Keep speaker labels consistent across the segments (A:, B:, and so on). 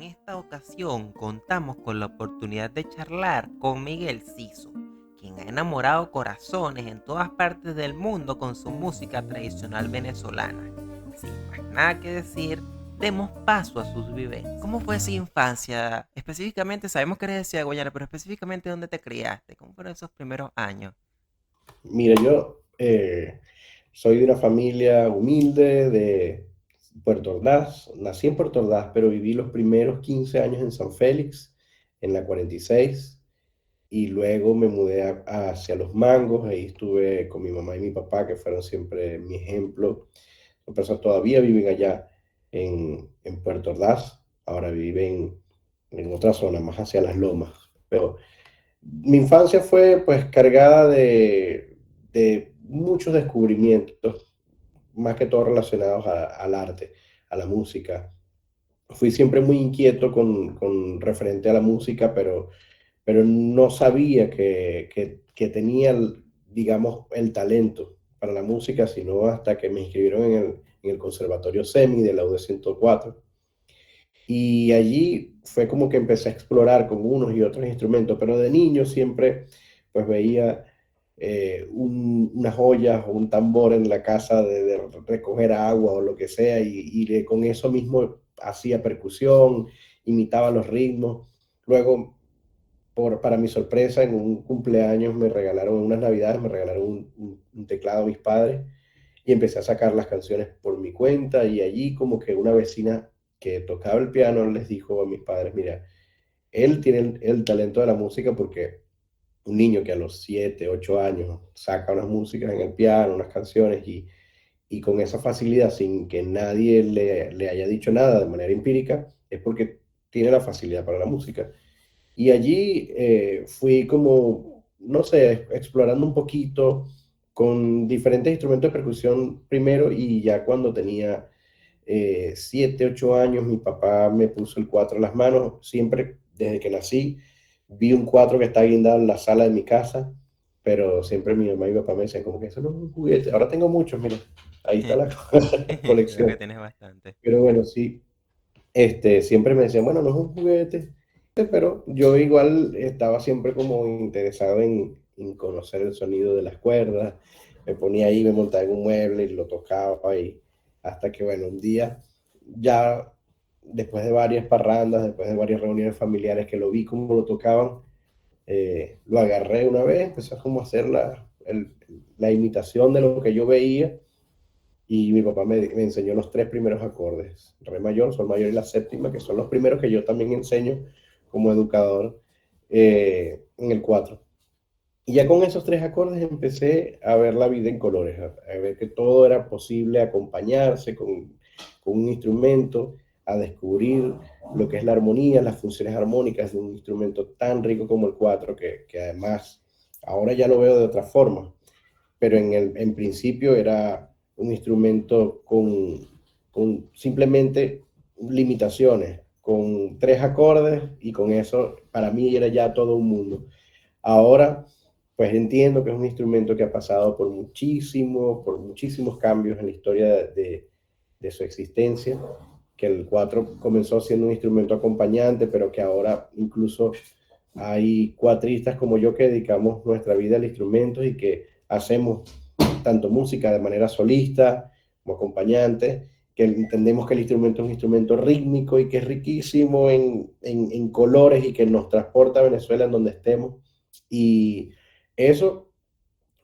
A: En esta ocasión contamos con la oportunidad de charlar con Miguel Ciso, quien ha enamorado corazones en todas partes del mundo con su música tradicional venezolana. Sin más nada que decir, demos paso a sus vivencias. ¿Cómo fue esa infancia? Específicamente, sabemos que eres de Ciudad Guayana, pero específicamente ¿dónde te criaste? ¿Cómo fueron esos primeros años?
B: Mira, yo soy de una familia humilde de Puerto Ordaz. Nací en Puerto Ordaz, pero viví los primeros 15 años en San Félix, en la 46, y luego me mudé hacia Los Mangos. Ahí estuve con mi mamá y mi papá, que fueron siempre mi ejemplo. Son personas todavía viven allá en Puerto Ordaz. Ahora viven en otra zona, más hacia Las Lomas. Pero mi infancia fue pues cargada de muchos descubrimientos, más que todo relacionados al arte, a la música. Fui siempre muy inquieto con referente a la música, pero no sabía que tenía, digamos, el talento para la música, sino hasta que me inscribieron en el Conservatorio SEMI de la UD 104. Y allí fue como que empecé a explorar con unos y otros instrumentos, pero de niño siempre pues veía unas ollas o un tambor en la casa de recoger agua o lo que sea, con eso mismo hacía percusión, imitaba los ritmos. Luego, para mi sorpresa, en un cumpleaños me regalaron, en unas navidades me regalaron un teclado a mis padres y empecé a sacar las canciones por mi cuenta, y allí como que una vecina que tocaba el piano les dijo a mis padres: mira, él tiene el talento de la música, porque un niño que a los 7 8 años saca unas músicas en el piano, unas canciones, y con esa facilidad, sin que nadie le haya dicho nada de manera empírica, es porque tiene la facilidad para la música. Y allí fui como, no sé, explorando un poquito con diferentes instrumentos de percusión primero, y ya cuando tenía 7, 8 años, mi papá me puso el cuatro en las manos. Siempre, desde que nací, vi un cuatro que está guindado en la sala de mi casa, pero siempre mi mamá y mi papá me decían como que eso no es un juguete. Ahora tengo muchos, mira, ahí está la
A: Creo que
B: colección.
A: tienes bastante.
B: Pero bueno, sí, siempre me decían, bueno, no es un juguete, pero yo igual estaba siempre como interesado en conocer el sonido de las cuerdas. Me ponía ahí, me montaba en un mueble y lo tocaba, y hasta que, bueno, un día, ya después de varias parrandas, después de varias reuniones familiares que lo vi como lo tocaban, lo agarré una vez, empecé a como a hacer la imitación de lo que yo veía, y mi papá me enseñó los tres primeros acordes: re mayor, sol mayor y la séptima, que son los primeros que yo también enseño como educador en el cuatro. Y ya con esos tres acordes empecé a ver la vida en colores, a ver que todo era posible acompañarse con un instrumento, a descubrir lo que es la armonía, las funciones armónicas de un instrumento tan rico como el cuatro, que además ahora ya lo veo de otra forma, pero en principio era un instrumento con simplemente limitaciones, con tres acordes, y con eso para mí era ya todo un mundo. Ahora, pues entiendo que es un instrumento que ha pasado por muchísimos cambios en la historia de su existencia, que el cuatro comenzó siendo un instrumento acompañante, pero que ahora incluso hay cuatristas como yo que dedicamos nuestra vida al instrumento y que hacemos tanto música de manera solista como acompañante, que entendemos que el instrumento es un instrumento rítmico y que es riquísimo en colores, y que nos transporta a Venezuela en donde estemos. Y eso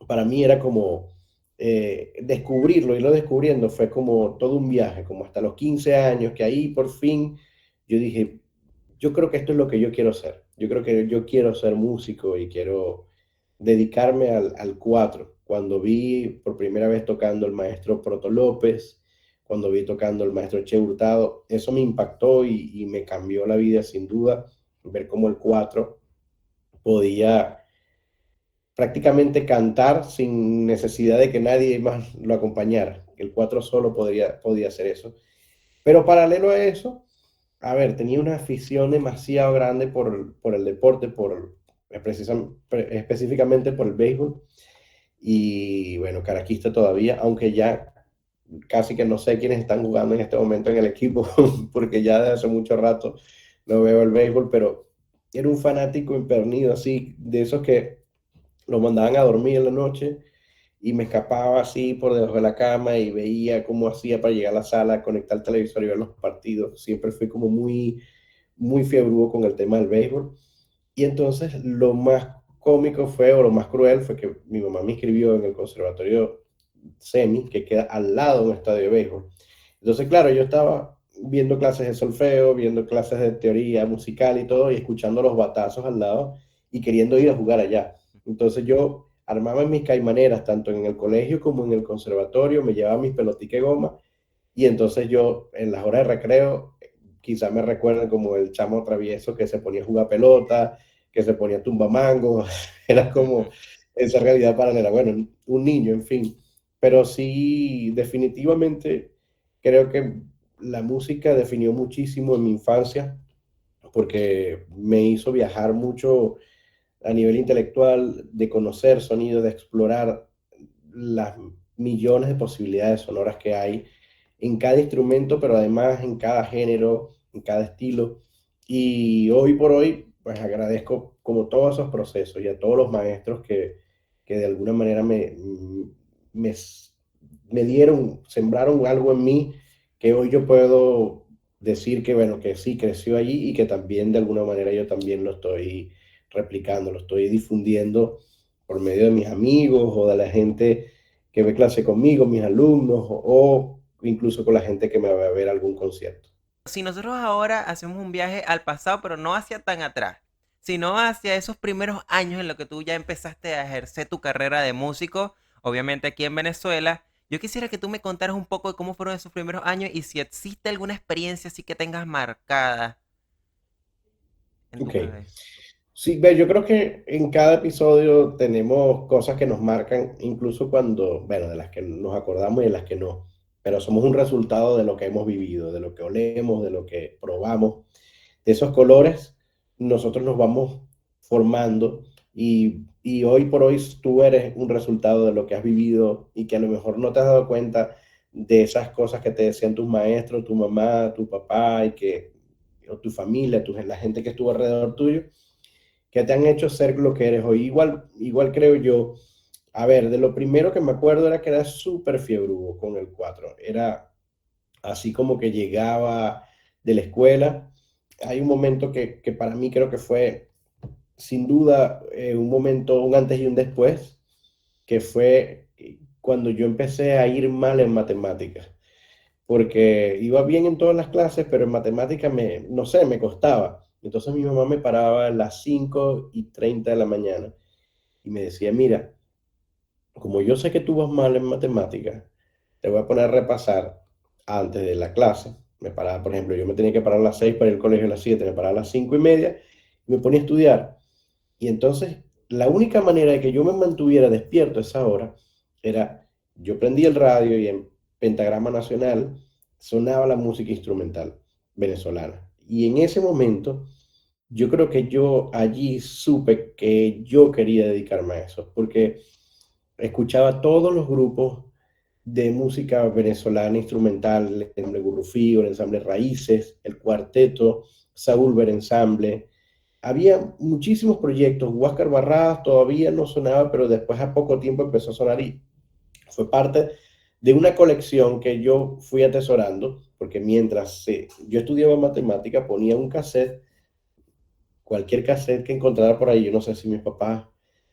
B: para mí era como descubrirlo, irlo descubriendo, fue como todo un viaje, como hasta los 15 años, que ahí por fin yo dije, yo creo que esto es lo que yo quiero hacer. Yo creo que yo quiero ser músico y quiero dedicarme al cuatro. Cuando vi por primera vez tocando el maestro Proto López, cuando vi tocando el maestro Che Hurtado, eso me impactó y me cambió la vida sin duda, ver cómo el cuatro podía prácticamente cantar sin necesidad de que nadie más lo acompañara. El cuatro solo podía hacer eso. Pero paralelo a eso, a ver, tenía una afición demasiado grande por el deporte, específicamente por el béisbol. Y bueno, caraquista todavía, aunque ya casi que no sé quiénes están jugando en este momento en el equipo, porque ya desde hace mucho rato no veo el béisbol, pero era un fanático impernido, así, de esos que lo mandaban a dormir en la noche y me escapaba así por debajo de la cama y veía cómo hacía para llegar a la sala, conectar el televisor y ver los partidos. Siempre fui como muy fiebrudo con el tema del béisbol. Y entonces lo más cómico fue, o lo más cruel, fue que mi mamá me inscribió en el conservatorio SEMI, que queda al lado de un estadio de béisbol. Entonces, claro, yo estaba viendo clases de solfeo, viendo clases de teoría musical y todo, y escuchando los batazos al lado y queriendo ir a jugar allá. Entonces yo armaba mis caimaneras, tanto en el colegio como en el conservatorio, me llevaba mis pelotitas de goma, y entonces yo en las horas de recreo, quizás me recuerden como el chamo travieso que se ponía a jugar pelota, que se ponía tumbamango, era como esa realidad paralela. Bueno, un niño, en fin. Pero sí, definitivamente creo que la música definió muchísimo en mi infancia porque me hizo viajar mucho a nivel intelectual, de conocer sonidos, de explorar las millones de posibilidades sonoras que hay en cada instrumento, pero además en cada género, en cada estilo. Y hoy por hoy, pues agradezco como todos esos procesos y a todos los maestros que de alguna manera me, me dieron, sembraron algo en mí que hoy yo puedo decir que, bueno, que sí creció allí y que también de alguna manera yo también lo estoy replicando, lo estoy difundiendo por medio de mis amigos o de la gente que ve clase conmigo, mis alumnos o incluso con la gente que me va a ver algún concierto.
A: Si nosotros ahora hacemos un viaje al pasado, pero no hacia tan atrás, sino hacia esos primeros años en los que tú ya empezaste a ejercer tu carrera de músico, obviamente aquí en Venezuela, yo quisiera que tú me contaras un poco de cómo fueron esos primeros años y si existe alguna experiencia así que tengas marcada en tu
B: Ok.
A: cabeza.
B: Sí, ve, yo creo que en cada episodio tenemos cosas que nos marcan, incluso cuando, bueno, de las que nos acordamos y de las que no, pero somos un resultado de lo que hemos vivido, de lo que olemos, de lo que probamos, de esos colores, nosotros nos vamos formando y hoy por hoy tú eres un resultado de lo que has vivido y que a lo mejor no te has dado cuenta de esas cosas que te decían tus maestros, tu mamá, tu papá y que, o tu familia, la gente que estuvo alrededor tuyo que te han hecho ser lo que eres hoy. Igual creo yo, a ver, de lo primero que me acuerdo era que era súper fiebrudo con el 4. Era así como que llegaba de la escuela. Hay un momento que para mí creo que fue sin duda un momento, un antes y un después, que fue cuando yo empecé a ir mal en matemáticas, porque iba bien en todas las clases, pero en matemáticas no sé, me costaba. Entonces mi mamá me paraba a las 5:30 de la mañana y me decía, mira, como yo sé que tú vas mal en matemáticas, te voy a poner a repasar antes de la clase. Me paraba, por ejemplo, yo me tenía que parar a las 6 para ir al colegio a las 7, me paraba a las 5:30 y me ponía a estudiar. Y entonces, la única manera de que yo me mantuviera despierto a esa hora era, yo prendía el radio y en Pentagrama Nacional sonaba la música instrumental venezolana. Y en ese momento, yo creo que yo allí supe que yo quería dedicarme a eso, porque escuchaba todos los grupos de música venezolana instrumental, el ensamble Gurrufío, el ensamble Raíces, el cuarteto, Saúl Ver Ensamble. Había muchísimos proyectos. Huáscar Barradas todavía no sonaba, pero después a poco tiempo empezó a sonar y fue parte de una colección que yo fui atesorando, porque mientras yo estudiaba matemática ponía un cassette, cualquier cassette que encontrara por ahí. Yo no sé si mis papás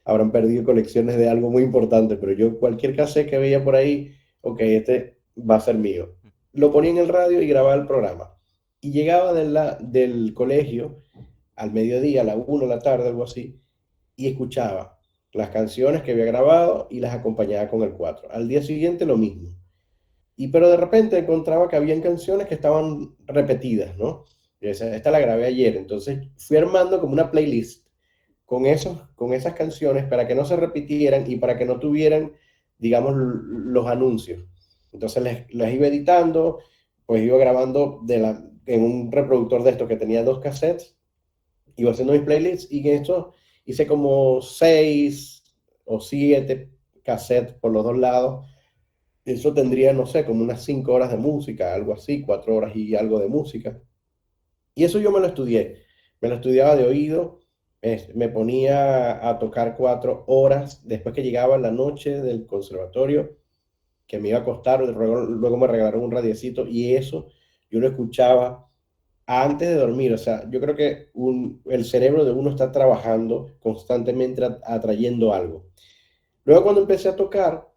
B: habrán perdido colecciones de algo muy importante, pero yo cualquier cassette que veía por ahí, ok, este va a ser mío. Lo ponía en el radio y grababa el programa. Y llegaba del colegio al mediodía, a la 1 de la tarde, algo así, y escuchaba las canciones que había grabado y las acompañaba con el 4. Al día siguiente lo mismo. Pero de repente encontraba que habían canciones que estaban repetidas, ¿no? Yo decía, esta la grabé ayer, entonces fui armando como una playlist con esas canciones para que no se repitieran y para que no tuvieran, digamos, los anuncios. Entonces las iba editando, pues iba grabando en un reproductor de estos que tenía dos cassettes, iba haciendo mis playlists y en esto hice como 6 o 7 cassettes por los dos lados. Eso tendría, no sé, como unas 5 horas de música, algo así, 4 horas y algo de música. Y eso yo me lo estudiaba de oído, me ponía a tocar 4 horas después que llegaba la noche del conservatorio, que me iba a acostar, luego me regalaron un radiecito y eso yo lo escuchaba antes de dormir. O sea, yo creo que el cerebro de uno está trabajando constantemente atrayendo algo. Luego cuando empecé a tocar,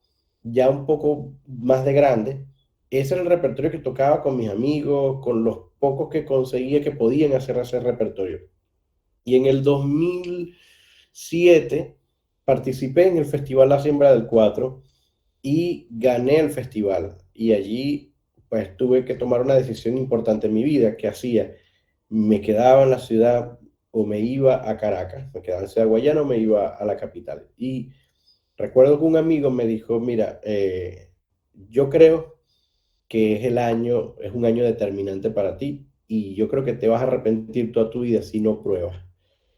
B: ya un poco más de grande, ese era el repertorio que tocaba con mis amigos, con los pocos que conseguía que podían hacer ese repertorio. Y en el 2007 participé en el Festival La Siembra del Cuatro y gané el festival. Y allí pues tuve que tomar una decisión importante en mi vida. ¿Qué hacía? ¿Me quedaba en la ciudad o me iba a Caracas? ¿Me quedaba en Ciudad Guayana o me iba a la capital? Y recuerdo que un amigo me dijo, mira, yo creo que es un año determinante para ti y yo creo que te vas a arrepentir toda tu vida si no pruebas,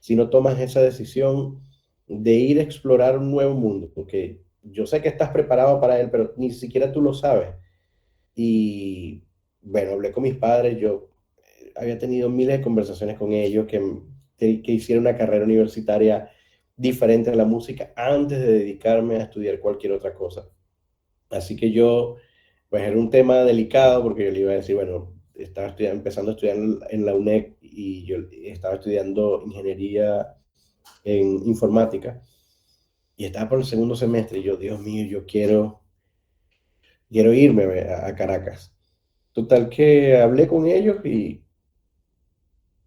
B: si no tomas esa decisión de ir a explorar un nuevo mundo, porque yo sé que estás preparado para él, pero ni siquiera tú lo sabes. Y bueno, hablé con mis padres, yo había tenido miles de conversaciones con ellos que hiciera una carrera universitaria diferente a la música antes de dedicarme a estudiar cualquier otra cosa. Así que yo, pues era un tema delicado porque yo le iba a decir, bueno, estaba empezando a estudiar en la UNED y yo estaba estudiando ingeniería en informática y estaba por el segundo semestre y yo, Dios mío, quiero irme a Caracas. Total que hablé con ellos y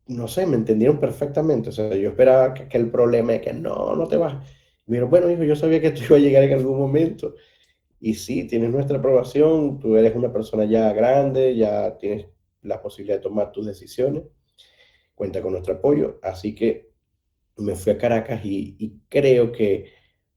B: no sé, me entendieron perfectamente. O sea, yo esperaba que el problema es que no te vas. Y me dijeron, bueno, hijo, yo sabía que esto iba a llegar en algún momento. Y sí, tienes nuestra aprobación, tú eres una persona ya grande, ya tienes la posibilidad de tomar tus decisiones, cuenta con nuestro apoyo. Así que me fui a Caracas y creo que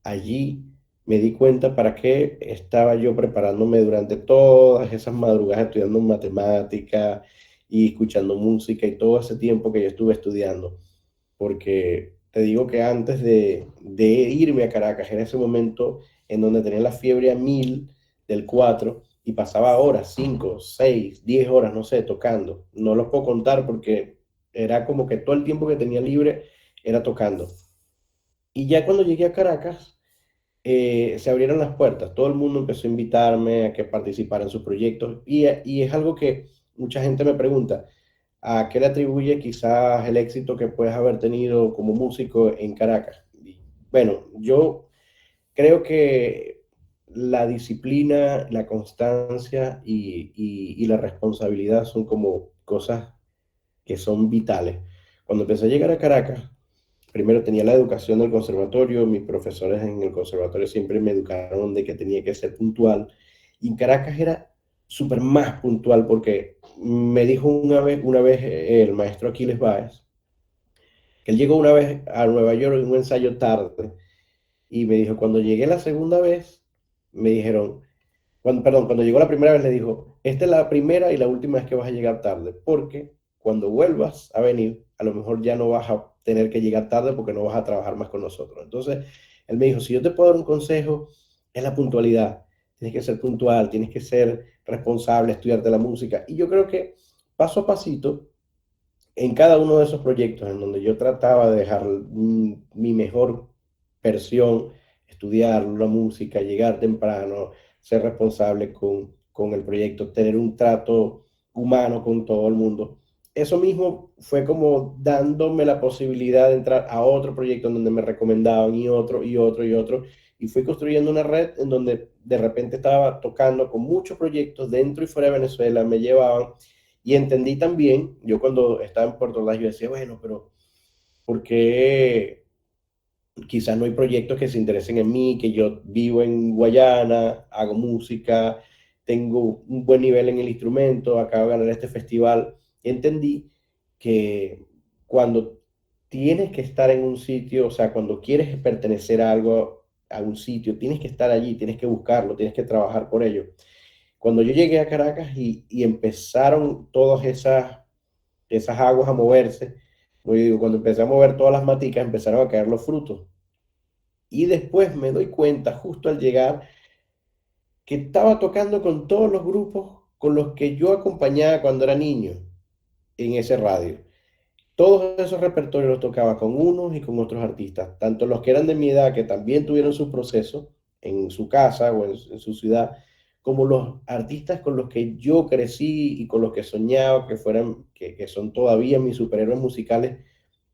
B: allí me di cuenta para qué estaba yo preparándome durante todas esas madrugadas estudiando matemática y escuchando música y todo ese tiempo que yo estuve estudiando. Porque te digo que antes de irme a Caracas, era ese momento en donde tenía la fiebre a 1000 del 4 y pasaba horas, 5 6 10 horas, no sé, tocando. No los puedo contar porque era como que todo el tiempo que tenía libre era tocando. Y ya cuando llegué a Caracas, se abrieron las puertas. Todo el mundo empezó a invitarme a que participara en sus proyectos y es algo que mucha gente me pregunta, ¿a qué le atribuye quizás el éxito que puedes haber tenido como músico en Caracas? Y, bueno, yo creo que la disciplina, la constancia y la responsabilidad son como cosas que son vitales. Cuando empecé a llegar a Caracas, primero tenía la educación del conservatorio, mis profesores en el conservatorio siempre me educaron de que tenía que ser puntual, y en Caracas era súper más puntual porque me dijo una vez el maestro Aquiles Báez, que él llegó una vez a Nueva York en un ensayo tarde, y me dijo, cuando llegué la segunda vez, me dijeron, perdón, cuando llegó la primera vez le dijo, esta es la primera y la última vez que vas a llegar tarde, porque cuando vuelvas a venir, a lo mejor ya no vas a tener que llegar tarde porque no vas a trabajar más con nosotros. Entonces, él me dijo, si yo te puedo dar un consejo, es la puntualidad. Tienes que ser puntual, tienes que ser responsable, estudiarte la música. Y yo creo que paso a pasito, en cada uno de esos proyectos en donde yo trataba de dejar mi mejor versión, estudiar la música, llegar temprano, ser responsable con el proyecto, tener un trato humano con todo el mundo. Eso mismo fue como dándome la posibilidad de entrar a otro proyecto en donde me recomendaban y otro y otro y otro. Y fui construyendo una red en donde de repente estaba tocando con muchos proyectos dentro y fuera de Venezuela, me llevaban y entendí también, yo cuando estaba en Puerto Ordaz, yo decía, bueno, pero ¿por qué quizás no hay proyectos que se interesen en mí, que yo vivo en Guayana, hago música, tengo un buen nivel en el instrumento, acabo de ganar este festival? Entendí que cuando tienes que estar en un sitio, o sea, cuando quieres pertenecer a algo, a un sitio, tienes que estar allí, tienes que buscarlo, tienes que trabajar por ello. Cuando yo llegué a Caracas y empezaron todas esas aguas a moverse, pues, yo digo, cuando empecé a mover todas las maticas, empezaron a caer los frutos. Y después me doy cuenta, justo al llegar, que estaba tocando con todos los grupos con los que yo acompañaba cuando era niño. en ese radio. Todos esos repertorios los tocaba con unos y con otros artistas, tanto los que eran de mi edad, que también tuvieron su proceso en su casa o en su ciudad, como los artistas con los que yo crecí y con los que soñaba que fueran, que son todavía mis superhéroes musicales,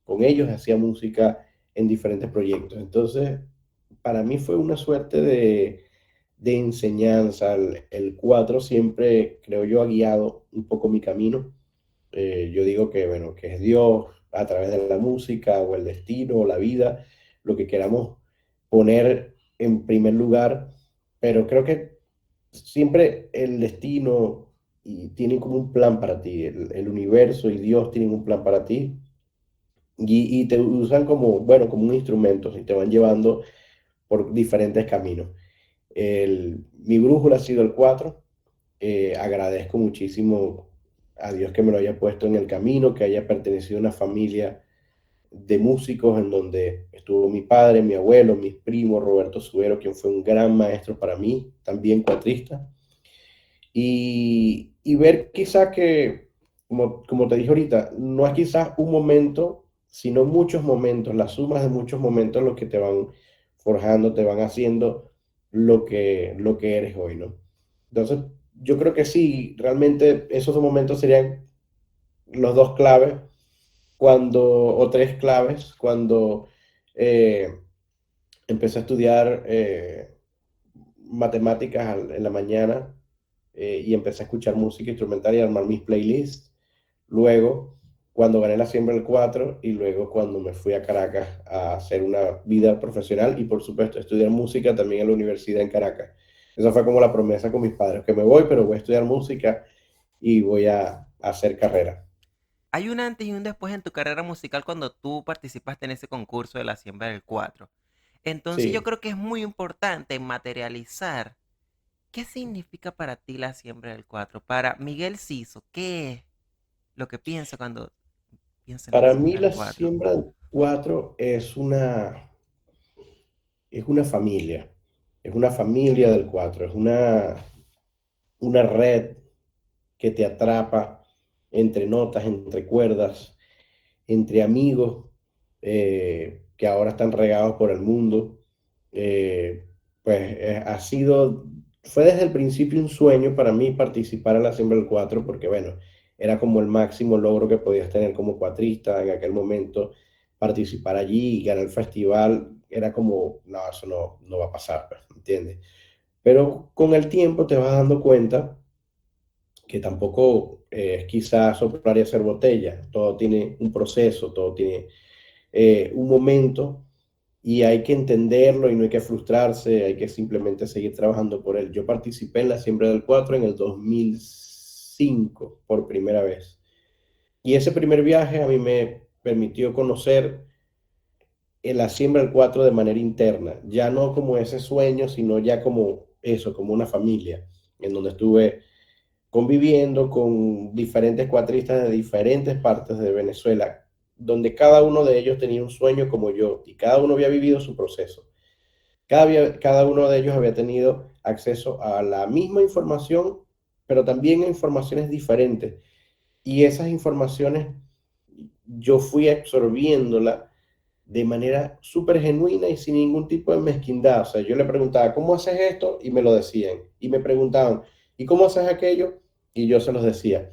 B: con ellos hacía música en diferentes proyectos. Entonces, para mí fue una suerte de enseñanza. El 4 siempre, creo yo, ha guiado un poco mi camino. Yo digo que, bueno, que es Dios a través de la música o el destino o la vida, lo que queramos poner en primer lugar, pero creo que siempre el destino y tiene como un plan para ti, el universo y Dios tienen un plan para ti y te usan como, bueno, como un instrumento y te van llevando por diferentes caminos. Mi brújula ha sido el 4. Agradezco muchísimo a Dios que me lo haya puesto en el camino, que haya pertenecido a una familia de músicos en donde estuvo mi padre, mi abuelo, mis primos, Roberto Subero, quien fue un gran maestro para mí, también cuatrista, y ver quizás que, como te dije ahorita, no es quizás un momento, sino muchos momentos, las sumas de muchos momentos los que te van forjando, te van haciendo lo que eres hoy, ¿no? Entonces, yo creo que sí, realmente esos dos momentos serían los dos claves o tres claves cuando eh, empecé a estudiar matemáticas en la mañana y empecé a escuchar música instrumental y a armar mis playlists. Luego, cuando gané la siembra del 4 y luego cuando me fui a Caracas a hacer una vida profesional y por supuesto estudiar música también en la universidad en Caracas. Esa fue como la promesa con mis padres, que me voy, pero voy a estudiar música y voy a hacer carrera.
A: Hay un antes y un después en tu carrera musical cuando tú participaste en ese concurso de la siembra del 4. Entonces yo
B: Sí,
A: creo que es muy importante materializar qué significa para ti la siembra del 4. Para Miguel Ciso, ¿qué es lo que piensa cuando piensa en la
B: para mí
A: siembra del
B: la
A: 4?
B: siembra del 4 es una familia del 4, es una red que te atrapa entre notas, entre cuerdas, entre amigos que ahora están regados por el mundo. Eh, pues fue desde el principio un sueño para mí participar en la Siembra del 4 porque bueno, era como el máximo logro que podías tener como cuatrista en aquel momento, participar allí y ganar el festival, era como, no, eso no va a pasar, pues, ¿entiendes? Pero con el tiempo te vas dando cuenta que tampoco es quizás soplar y hacer botella, todo tiene un proceso, todo tiene un momento y hay que entenderlo y no hay que frustrarse, hay que simplemente seguir trabajando por él. Yo participé en la Siembra del 4 en el 2005 por primera vez y ese primer viaje a mí me permitió conocer en la Siembra del 4 de manera interna, ya no como ese sueño, sino ya como eso, como una familia, en donde estuve conviviendo con diferentes cuatristas de diferentes partes de Venezuela, donde cada uno de ellos tenía un sueño como yo y cada uno había vivido su proceso. Cada uno de ellos había tenido acceso a la misma información, pero también a informaciones diferentes. Y esas informaciones yo fui absorbiéndolas de manera súper genuina y sin ningún tipo de mezquindad. O sea, yo le preguntaba, ¿cómo haces esto? Y me lo decían. Y me preguntaban, ¿y cómo haces aquello? Y yo se los decía.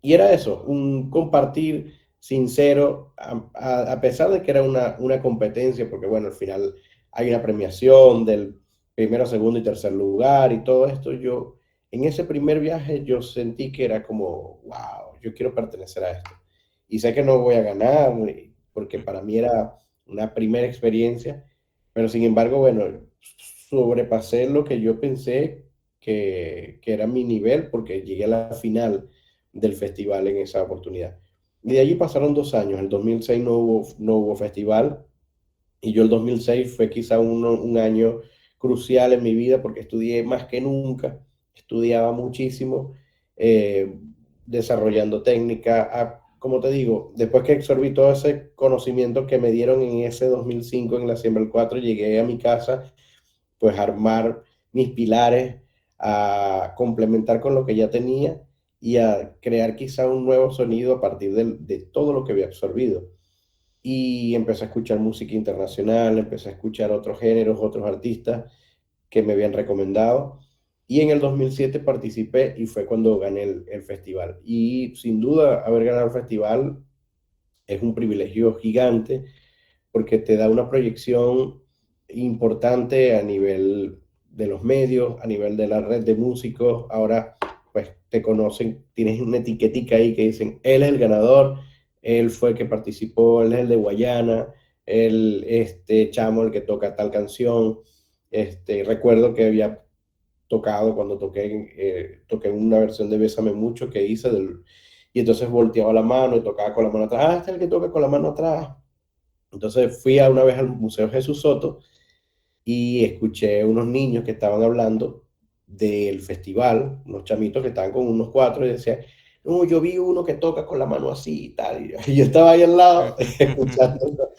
B: Y era eso, un compartir sincero, a pesar de que era una competencia, porque bueno, al final hay una premiación del primero, segundo y tercer lugar y todo esto, en ese primer viaje yo sentí que era como, wow, yo quiero pertenecer a esto. Y sé que no voy a ganar, porque para mí era una primera experiencia, pero sin embargo, bueno, sobrepasé lo que yo pensé que era mi nivel, porque llegué a la final del festival en esa oportunidad. Y de allí pasaron 2 años. El 2006 no hubo festival y yo el 2006 fue quizá un año crucial en mi vida porque estudié más que nunca, estudiaba muchísimo, eh, desarrollando técnica. Como te digo, después que absorbí todo ese conocimiento que me dieron en ese 2005 en la Siembra del 4, llegué a mi casa pues a armar mis pilares, a complementar con lo que ya tenía y a crear quizá un nuevo sonido a partir de todo lo que había absorbido. Y empecé a escuchar música internacional, empecé a escuchar otros géneros, otros artistas que me habían recomendado. Y en el 2007 participé y fue cuando gané el festival. Y sin duda, haber ganado el festival es un privilegio gigante porque te da una proyección importante a nivel de los medios, a nivel de la red de músicos. Ahora, pues te conocen, tienes una etiquetica ahí que dicen, él es el ganador, él fue el que participó, él es el de Guayana, él, este chamo, el que toca tal canción. Recuerdo que había tocado cuando toqué una versión de Bésame Mucho que hice y entonces volteaba la mano y tocaba con la mano atrás. Ah, este es el que toca con la mano atrás. Entonces fui a una vez al Museo Jesús Soto y escuché unos niños que estaban hablando del festival, unos chamitos que estaban con unos cuatro y decían, no, yo vi uno que toca con la mano así y tal. Y yo estaba ahí al lado escuchando.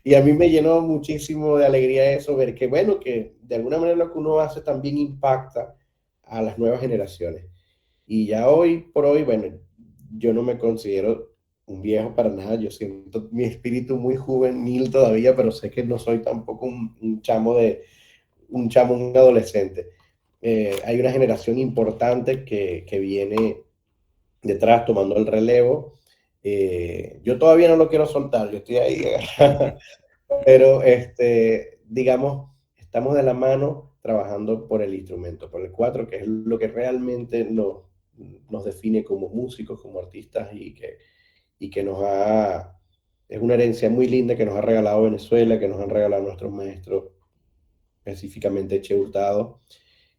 B: Y a mí me llenó muchísimo de alegría eso, ver que, bueno, que de alguna manera lo que uno hace también impacta a las nuevas generaciones. Y ya hoy por hoy, bueno, yo no me considero un viejo para nada, yo siento mi espíritu muy juvenil todavía, pero sé que no soy tampoco un adolescente. Hay una generación importante que viene detrás tomando el relevo. Yo todavía no lo quiero soltar, yo estoy ahí, pero digamos, estamos de la mano trabajando por el instrumento, por el cuatro, que es lo que realmente nos define como músicos, como artistas y que es una herencia muy linda que nos ha regalado Venezuela, que nos han regalado nuestros maestros, específicamente Che Hurtado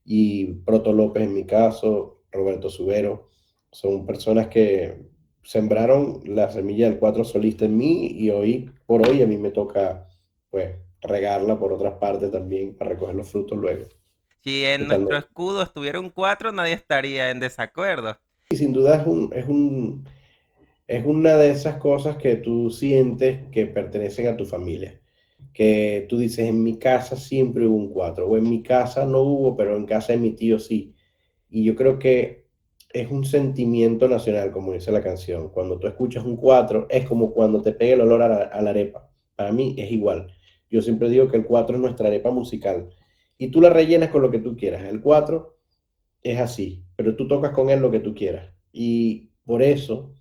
B: y Proto López en mi caso, Roberto Subero, son personas que sembraron la semilla del cuatro solista en mí y hoy por hoy a mí me toca pues regarla por otras partes también para recoger los frutos luego.
A: Si en nuestro
B: Totalmente.
A: escudo estuviera un 4, nadie estaría en desacuerdo.
B: Y sin duda es una de esas cosas que tú sientes que pertenecen a tu familia. Que tú dices, en mi casa siempre hubo un cuatro, o en mi casa no hubo, pero en casa de mi tío sí. Y yo creo que es un sentimiento nacional, como dice la canción. Cuando tú escuchas un cuatro, es como cuando te pega el olor a la arepa. Para mí es igual. Yo siempre digo que el cuatro es nuestra arepa musical. Y tú la rellenas con lo que tú quieras. El cuatro es así, pero tú tocas con él lo que tú quieras. Y por eso,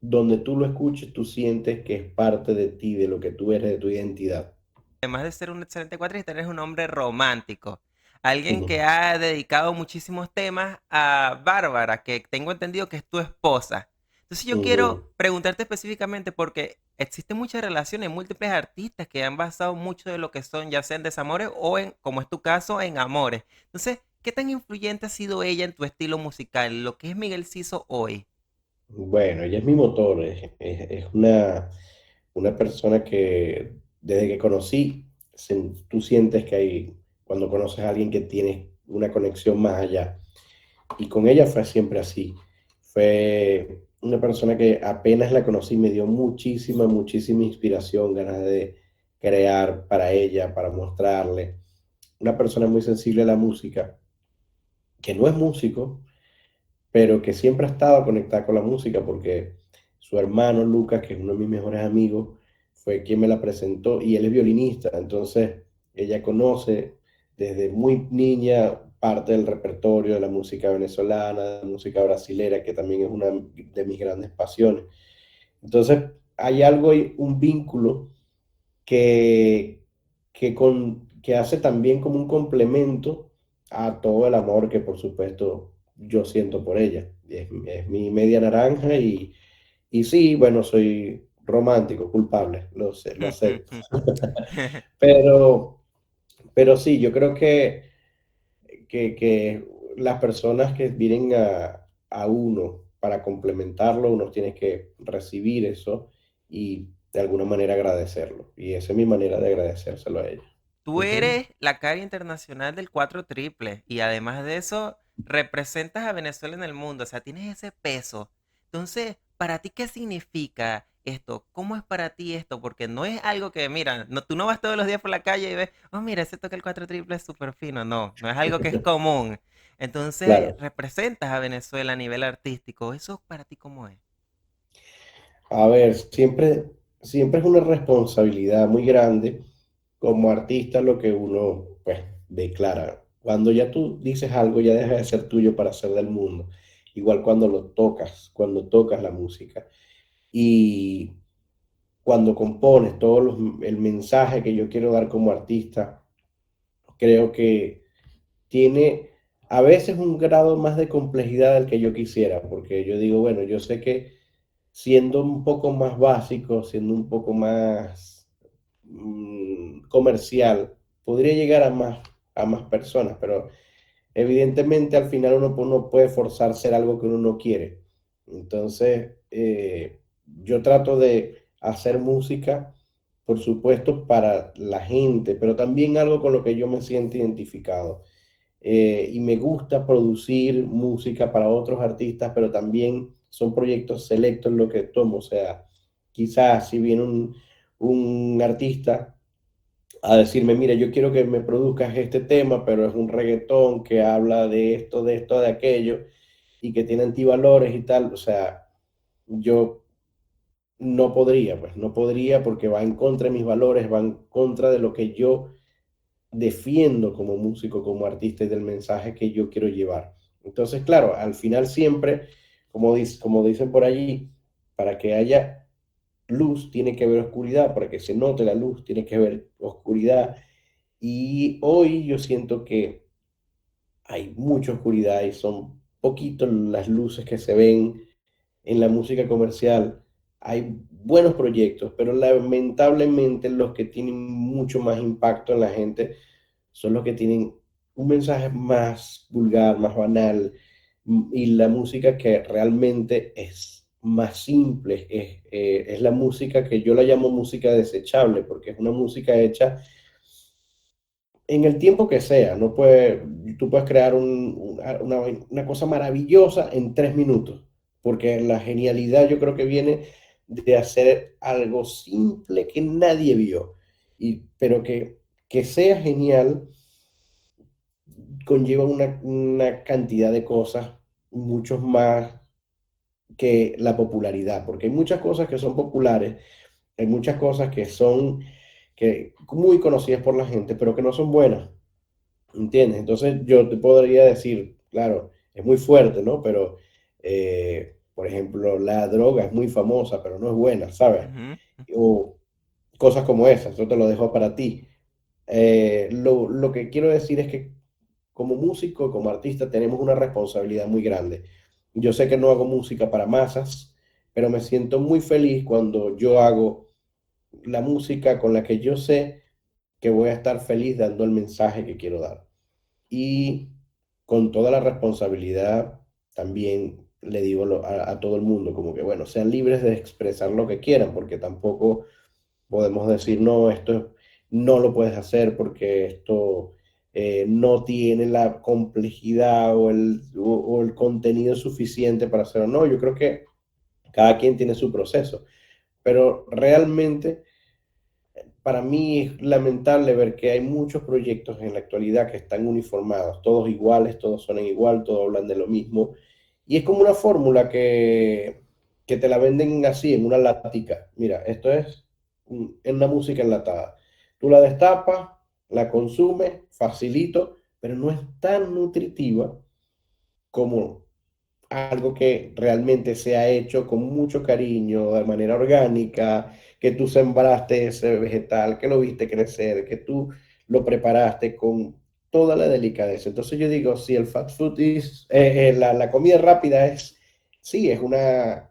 B: donde tú lo escuches, tú sientes que es parte de ti, de lo que tú eres, de tu identidad.
A: Además de ser un excelente cuatrista, eres un hombre romántico. Alguien
B: Ujú,
A: que ha dedicado muchísimos temas a Bárbara, que tengo entendido que es tu esposa. Entonces yo quiero
B: ujú.
A: preguntarte específicamente porque existen muchas relaciones, múltiples artistas que han basado mucho de lo que son, ya sea en desamores o en, como es tu caso, en amores. Entonces, ¿qué tan influyente ha sido ella en tu estilo musical, lo que es Miguel Ciso hoy?
B: Bueno, ella es mi motor, es una persona que desde que conocí, tú sientes que hay, cuando conoces a alguien que tiene una conexión más allá. Y con ella fue siempre así. Fue una persona que apenas la conocí me dio muchísima, muchísima inspiración, ganas de crear para ella, para mostrarle. Una persona muy sensible a la música, que no es músico, pero que siempre ha estado conectada con la música porque su hermano Lucas, que es uno de mis mejores amigos, fue quien me la presentó y él es violinista, entonces ella conoce desde muy niña parte del repertorio de la música venezolana, de la música brasilera, que también es una de mis grandes pasiones. Entonces hay algo, un vínculo que, que hace también como un complemento a todo el amor que por supuesto yo siento por ella. Es mi media naranja y sí, bueno, soy romántico, culpable, lo acepto. Pero, pero sí, yo creo que las personas que vienen a uno para complementarlo, uno tiene que recibir eso y de alguna manera agradecerlo. Y esa es mi manera de agradecérselo a ella.
A: Tú
B: Ujú.
A: eres la cara internacional del cuatro triple y además de eso representas a Venezuela en el mundo, o sea, tienes ese peso. Entonces, ¿para ti qué significa esto? ¿Cómo es para ti esto? Porque no es algo que, mira, no, tú no vas todos los días por la calle y ves, oh, mira, ese toca el cuatro triple es súper fino. No, no es algo que es común. Entonces,
B: claro.
A: representas a Venezuela a nivel artístico. ¿Eso para ti cómo es?
B: A ver, siempre es una responsabilidad muy grande como artista lo que uno, pues, declara. Cuando ya tú dices algo, ya deja de ser tuyo para ser del mundo. Igual cuando tocas la música. Y cuando compones el mensaje que yo quiero dar como artista, creo que tiene a veces un grado más de complejidad del que yo quisiera, porque yo digo, bueno, yo sé que siendo un poco más básico, siendo un poco más comercial, podría llegar a más personas, pero evidentemente al final uno puede forzar ser algo que uno no quiere. Entonces, yo trato de hacer música, por supuesto, para la gente, pero también algo con lo que yo me siento identificado. Y me gusta producir música para otros artistas, pero también son proyectos selectos lo que tomo. O sea, quizás si viene un artista a decirme, mira, yo quiero que me produzcas este tema, pero es un reggaetón que habla de esto, de aquello, y que tiene antivalores y tal. O sea, yo no podría, pues no podría porque va en contra de mis valores, va en contra de lo que yo defiendo como músico, como artista y del mensaje que yo quiero llevar. Entonces, claro, al final siempre, como dicen por allí, para que haya luz tiene que haber oscuridad, para que se note la luz tiene que haber oscuridad. Y hoy yo siento que hay mucha oscuridad y son poquitos las luces que se ven en la música comercial. Hay buenos proyectos, pero lamentablemente los que tienen mucho más impacto en la gente son los que tienen un mensaje más vulgar, más banal, y la música que realmente es más simple, es la música que yo la llamo música desechable, porque es una música hecha en el tiempo que sea. No puede, tú puedes crear una cosa maravillosa en 3 minutos, porque la genialidad yo creo que viene de hacer algo simple que nadie vio, pero que sea genial conlleva una cantidad de cosas, muchos más que la popularidad, porque hay muchas cosas que son populares, hay muchas cosas que son muy conocidas por la gente, pero que no son buenas, ¿entiendes? Entonces yo te podría decir, claro, es muy fuerte, ¿no? Pero, por ejemplo, la droga es muy famosa, pero no es buena, ¿sabes?
A: Ujú.
B: O cosas como esas, yo te lo dejo para ti. Lo que quiero decir es que como músico, como artista, tenemos una responsabilidad muy grande. Yo sé que no hago música para masas, pero me siento muy feliz cuando yo hago la música con la que yo sé que voy a estar feliz dando el mensaje que quiero dar. Y con toda la responsabilidad también le digo a todo el mundo, como que, bueno, sean libres de expresar lo que quieran, porque tampoco podemos decir, no, no lo puedes hacer porque esto no tiene la complejidad o el contenido suficiente para hacerlo. No, yo creo que cada quien tiene su proceso, pero realmente para mí es lamentable ver que hay muchos proyectos en la actualidad que están uniformados, todos iguales, todos suenan igual, todos hablan de lo mismo. Y es como una fórmula que te la venden así, en una latica. Mira, esto es una música enlatada. Tú la destapas, la consumes, facilito, pero no es tan nutritiva como algo que realmente se ha hecho con mucho cariño, de manera orgánica, que tú sembraste ese vegetal, que lo viste crecer, que tú lo preparaste con toda la delicadeza. Entonces yo digo, si el fast food la comida rápida sí, es una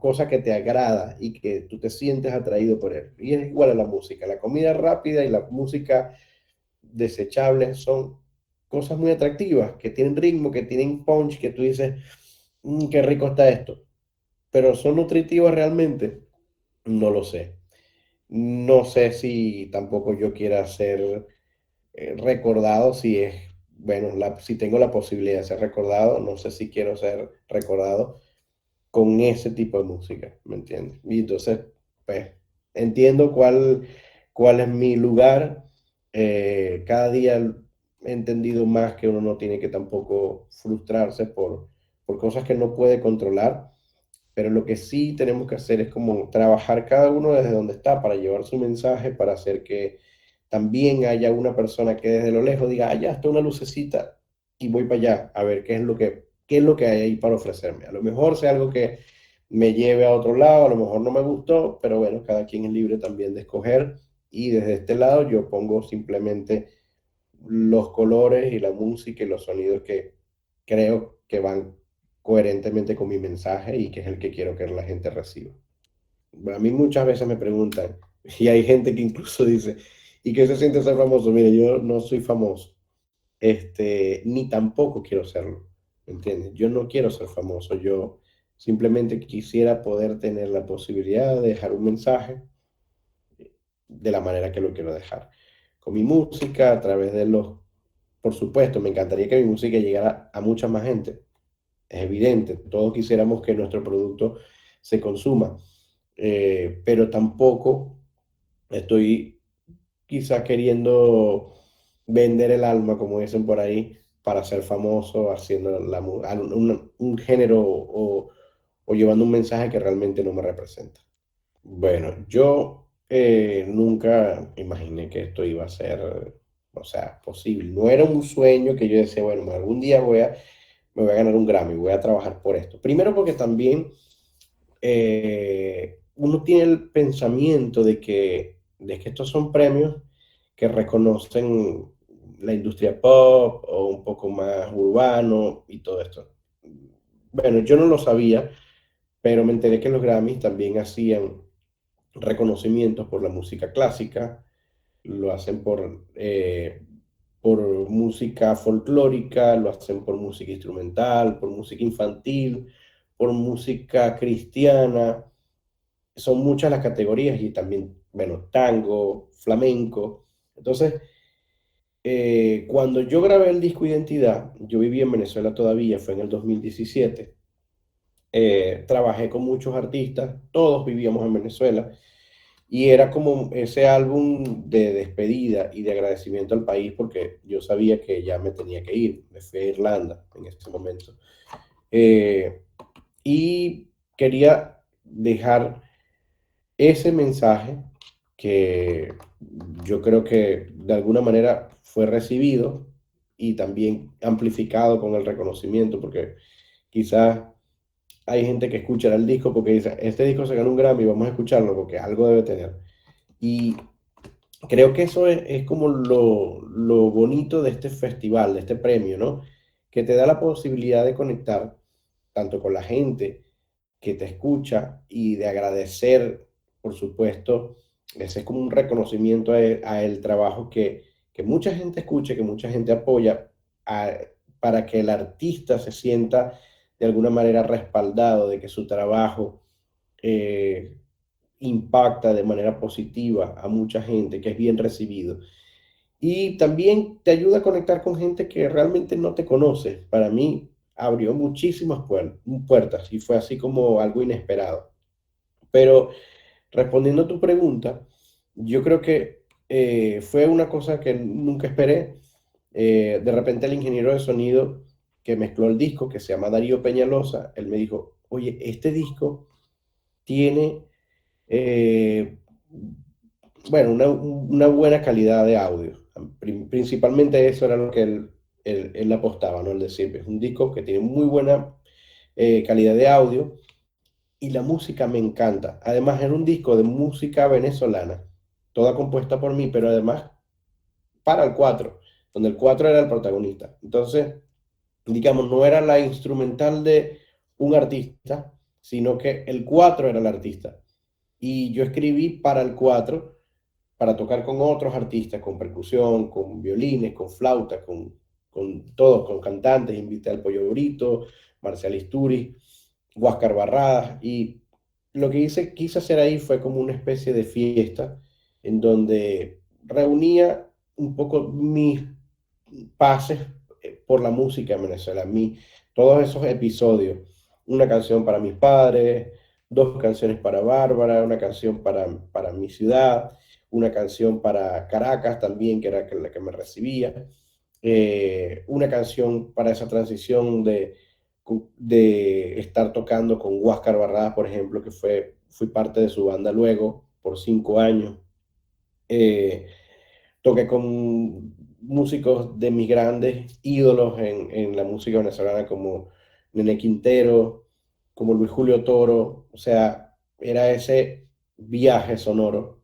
B: cosa que te agrada y que tú te sientes atraído por él. Y es igual a la música. La comida rápida y la música desechable son cosas muy atractivas, que tienen ritmo, que tienen punch, que tú dices, qué rico está esto. Pero ¿son nutritivas realmente? No lo sé. No sé si tampoco yo quiera ser recordado, si es, bueno, si tengo la posibilidad de ser recordado, no sé si quiero ser recordado con ese tipo de música, ¿me entiendes? Y entonces, pues, entiendo cuál es mi lugar. Cada día he entendido más que uno no tiene que tampoco frustrarse por cosas que no puede controlar, pero lo que sí tenemos que hacer es como trabajar cada uno desde donde está para llevar su mensaje, para hacer que también haya una persona que desde lo lejos diga, allá está una lucecita y voy para allá a ver qué es lo que hay ahí para ofrecerme. A lo mejor sea algo que me lleve a otro lado, a lo mejor no me gustó, pero bueno, cada quien es libre también de escoger y desde este lado yo pongo simplemente los colores y la música y los sonidos que creo que van coherentemente con mi mensaje y que es el que quiero que la gente reciba. A mí muchas veces me preguntan, y hay gente que incluso dice, ¿y qué se siente ser famoso? Mire, yo no soy famoso, ni tampoco quiero serlo, ¿me entiendes? Yo no quiero ser famoso, yo simplemente quisiera poder tener la posibilidad de dejar un mensaje de la manera que lo quiero dejar. Con mi música, a través de los... Por supuesto, me encantaría que mi música llegara a mucha más gente. Es evidente, todos quisiéramos que nuestro producto se consuma, pero tampoco estoy quizás queriendo vender el alma, como dicen por ahí, para ser famoso, haciendo un género o llevando un mensaje que realmente no me representa. Bueno, yo nunca imaginé que esto iba a ser, o sea, posible. No era un sueño que yo decía, bueno, algún día me voy a ganar un Grammy, voy a trabajar por esto. Primero porque también uno tiene el pensamiento de que estos son premios que reconocen la industria pop o un poco más urbano y todo esto. Bueno, yo no lo sabía, pero me enteré que los Grammys también hacían reconocimientos por la música clásica, lo hacen por música folclórica, lo hacen por música instrumental, por música infantil, por música cristiana. Son muchas las categorías y también, bueno, tango, flamenco. Entonces, cuando yo grabé el disco Identidad, yo viví en Venezuela todavía, fue en el 2017. Trabajé con muchos artistas, todos vivíamos en Venezuela. Y era como ese álbum de despedida y de agradecimiento al país porque yo sabía que ya me tenía que ir. Me fui a Irlanda en ese momento. Eh, y quería dejar ese mensaje que yo creo que de alguna manera fue recibido y también amplificado con el reconocimiento porque quizás hay gente que escucha el disco porque dice, este disco se ganó un Grammy, vamos a escucharlo porque algo debe tener. Y creo que eso es como lo bonito de este festival, de este premio, ¿no? Que te da la posibilidad de conectar tanto con la gente que te escucha y de agradecer, por supuesto, ese es como un reconocimiento a el trabajo que mucha gente escucha, que mucha gente apoya, a- para que el artista se sienta de alguna manera respaldado de que su trabajo eh, impacta de manera positiva a mucha gente, que es bien recibido. Y también te ayuda a conectar con gente que realmente no te conoce. Para mí abrió muchísimas puertas y fue así como algo inesperado. Pero respondiendo a tu pregunta, yo creo que fue una cosa que nunca esperé. De repente el ingeniero de sonido que mezcló el disco, que se llama Darío Peñalosa, él me dijo, oye, este disco tiene eh, bueno, una buena calidad de audio. Principalmente eso era lo que él apostaba, ¿no? Es decir, es un disco que tiene muy buena calidad de audio y la música me encanta. Además, era un disco de música venezolana, toda compuesta por mí, pero además para el 4 donde el 4 era el protagonista. Entonces, digamos, no era la instrumental de un artista, sino que el 4 era el artista. Y yo escribí para el 4 para tocar con otros artistas, con percusión, con violines, con flauta, con todos, con cantantes. Invité al Pollo Brito, Marcial Isturi, Huáscar Barradas. Y lo que quise hacer ahí fue como una especie de fiesta en donde reunía un poco mis pases por la música en Venezuela, todos esos episodios. Una canción para mis padres, dos canciones para Bárbara, una canción para mi ciudad, una canción para Caracas también, que era la que me recibía. una canción para esa transición de estar tocando con Huáscar Barradas, por ejemplo, fui parte de su banda luego por 5 años. Eh, Toqué con músicos de mis grandes ídolos en la música venezolana como Nene Quintero, como Luis Julio Toro, o sea, era ese viaje sonoro.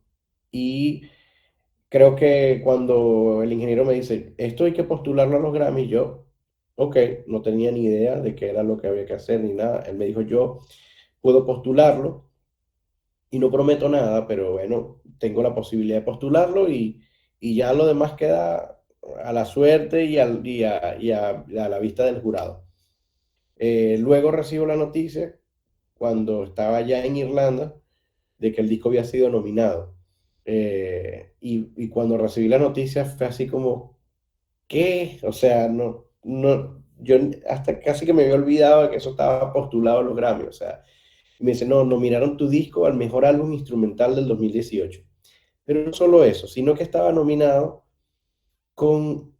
B: Y creo que cuando el ingeniero me dice, esto hay que postularlo a los Grammy, yo, ok, no tenía ni idea de qué era lo que había que hacer ni nada. Él me dijo, yo puedo postularlo y no prometo nada, pero bueno, tengo la posibilidad de postularlo y ya lo demás queda a la suerte y a la vista del jurado. Luego recibo la noticia, cuando estaba ya en Irlanda, de que el disco había sido nominado. Y cuando recibí la noticia fue así como, ¿qué? O sea, yo hasta casi que me había olvidado de que eso estaba postulado a los Grammy. O sea, y me dice, no, nominaron tu disco al mejor álbum instrumental del 2018. Pero no solo eso, sino que estaba nominado con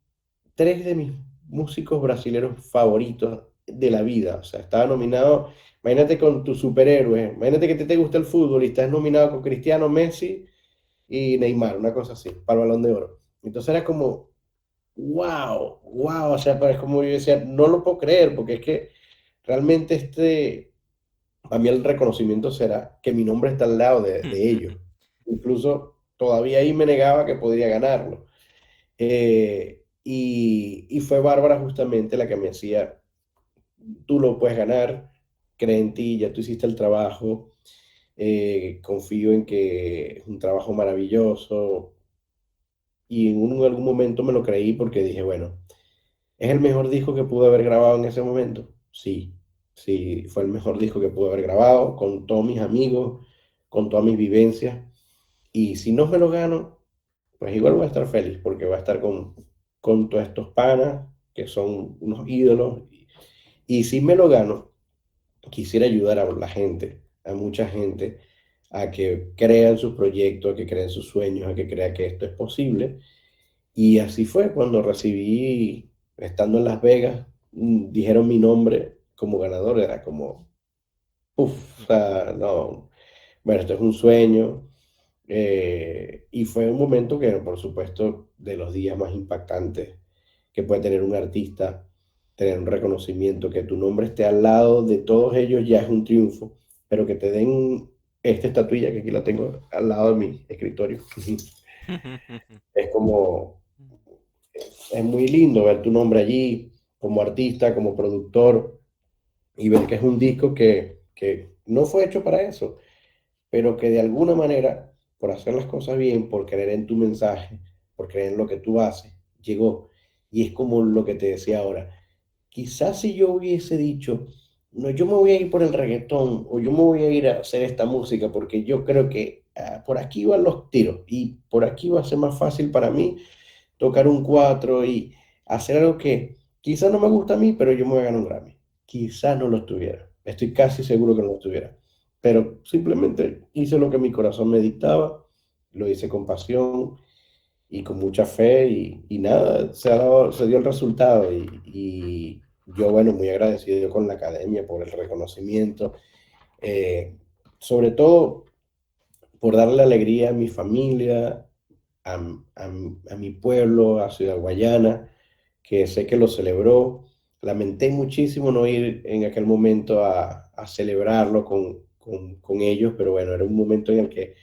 B: tres de mis músicos brasileños favoritos de la vida. O sea, estaba nominado, imagínate con tu superhéroe, imagínate que te gusta el fútbol y estás nominado con Cristiano, Messi y Neymar, una cosa así, para el Balón de Oro. Entonces era como, wow, wow, o sea, pues como yo decía, no lo puedo creer, porque es que realmente a mí el reconocimiento será que mi nombre está al lado de ellos. Incluso todavía ahí me negaba que podría ganarlo. Y fue Bárbara justamente la que me decía, tú lo puedes ganar, cree en ti, ya tú hiciste el trabajo, confío en que es un trabajo maravilloso. Y en algún momento me lo creí porque dije, bueno, ¿es el mejor disco que pude haber grabado en ese momento? Sí, sí, fue el mejor disco que pude haber grabado con todos mis amigos, con todas mis vivencias. Y si no me lo gano, pues igual voy a estar feliz porque voy a estar con todos estos panas que son unos ídolos. Y si me lo gano, quisiera ayudar a la gente, a mucha gente, a que crea en sus proyectos, a que crea en sus sueños, a que crea que esto es posible. Y así fue cuando recibí, estando en Las Vegas, dijeron mi nombre como ganador, era como, uff, o sea, no, bueno, esto es un sueño. Y fue un momento que, por supuesto, de los días más impactantes que puede tener un artista, tener un reconocimiento, que tu nombre esté al lado de todos ellos ya es un triunfo, pero que te den esta estatuilla, que aquí la tengo al lado de mi escritorio, es como, es muy lindo ver tu nombre allí como artista, como productor, y ver que es un disco que no fue hecho para eso, pero que de alguna manera, por hacer las cosas bien, por creer en tu mensaje, por creer en lo que tú haces, llegó. Y es como lo que te decía ahora. Quizás si yo hubiese dicho, no, yo me voy a ir por el reggaetón o yo me voy a ir a hacer esta música porque yo creo que por aquí van los tiros y por aquí va a ser más fácil para mí tocar un cuatro y hacer algo que quizás no me gusta a mí, pero yo me voy a ganar un Grammy. Quizás no lo estuviera. Estoy casi seguro que no lo estuviera. Pero simplemente hice lo que mi corazón me dictaba, lo hice con pasión y con mucha fe y nada, se dio el resultado y yo, bueno, muy agradecido con la academia por el reconocimiento, eh, sobre todo por darle alegría a mi familia, a, a mi pueblo, a Ciudad Guayana, que sé que lo celebró. Lamenté muchísimo no ir en aquel momento a celebrarlo con ellos, pero bueno, era un momento en el que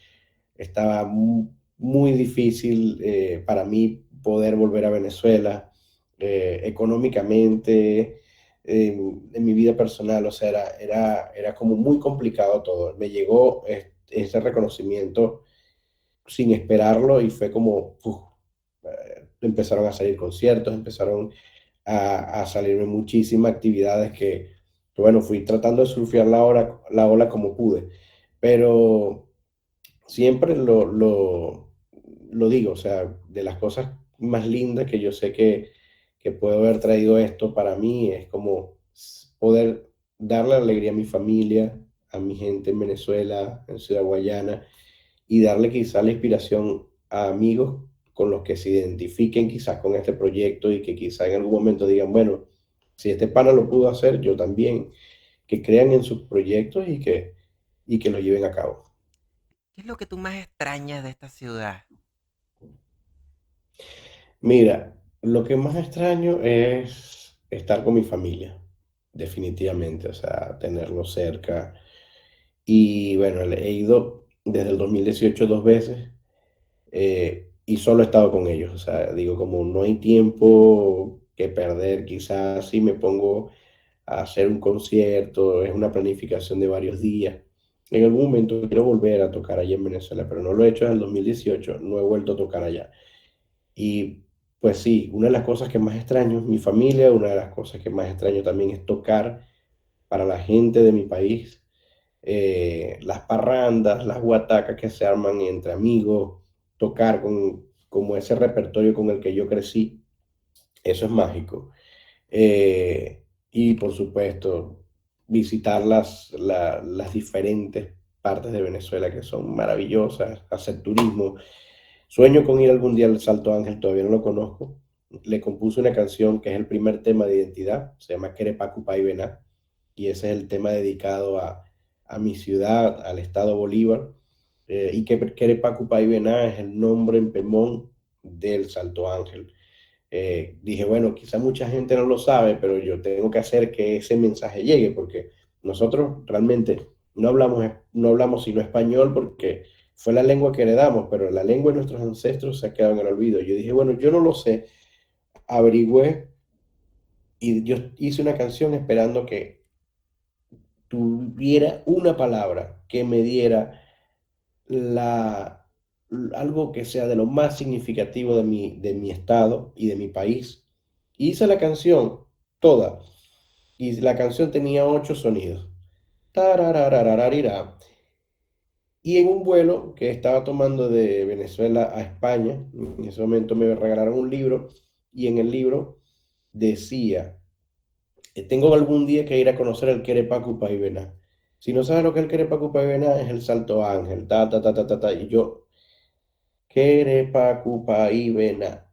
B: estaba muy difícil para mí poder volver a Venezuela económicamente, en mi vida personal, o sea, era como muy complicado todo. Me llegó ese reconocimiento sin esperarlo y fue como, uf, empezaron a salir conciertos, empezaron a salirme muchísimas actividades que, bueno, fui tratando de surfear la ola como pude, pero siempre lo digo, o sea, de las cosas más lindas que yo sé que puedo haber traído esto para mí es como poder darle alegría a mi familia, a mi gente en Venezuela, en Ciudad Guayana, y darle quizá la inspiración a amigos con los que se identifiquen quizás con este proyecto y que quizás en algún momento digan, bueno, si este pana lo pudo hacer, yo también, que crean en sus proyectos y que lo lleven a cabo.
A: ¿Qué es lo que tú más extrañas de esta ciudad?
B: Mira, lo que más extraño es estar con mi familia, definitivamente, o sea, tenerlos cerca. Y bueno, he ido desde el 2018 dos veces y solo he estado con ellos. O sea, digo, como no hay tiempo que perder, quizás si me pongo a hacer un concierto, es una planificación de varios días. En algún momento quiero volver a tocar allá en Venezuela, pero no lo he hecho desde el 2018, no he vuelto a tocar allá. Y pues sí, una de las cosas que más extraño es mi familia, una de las cosas que más extraño también es tocar para la gente de mi país, las parrandas, las guatacas que se arman entre amigos, tocar con como ese repertorio con el que yo crecí, eso es mágico. Y por supuesto, visitar las diferentes partes de Venezuela que son maravillosas, hacer turismo. Sueño con ir algún día al Salto Ángel, todavía no lo conozco. Le compuse una canción que es el primer tema de identidad, se llama Querepacupa y Vená, y ese es el tema dedicado a mi ciudad, al estado Bolívar, y que Querepacupa y Vená es el nombre en Pemón del Salto Ángel. Dije, bueno, quizá mucha gente no lo sabe, pero yo tengo que hacer que ese mensaje llegue, porque nosotros realmente no hablamos sino español porque fue la lengua que heredamos, pero la lengua de nuestros ancestros se ha quedado en el olvido. Yo dije, bueno, yo no lo sé, averigüé y yo hice una canción esperando que tuviera una palabra que me diera la, algo que sea de lo más significativo de mi estado y de mi país. Hice la canción toda y la canción tenía 8 sonidos. Tarararararira. Y en un vuelo que estaba tomando de Venezuela a España, en ese momento me regalaron un libro y en el libro decía, tengo algún día que ir a conocer el Querepacu Paivená. Si no sabes lo que es el Querepacu Paivená, es el Salto Ángel, ta, ta, ta, ta, ta, ta. Y yo, Querepacu Paivená.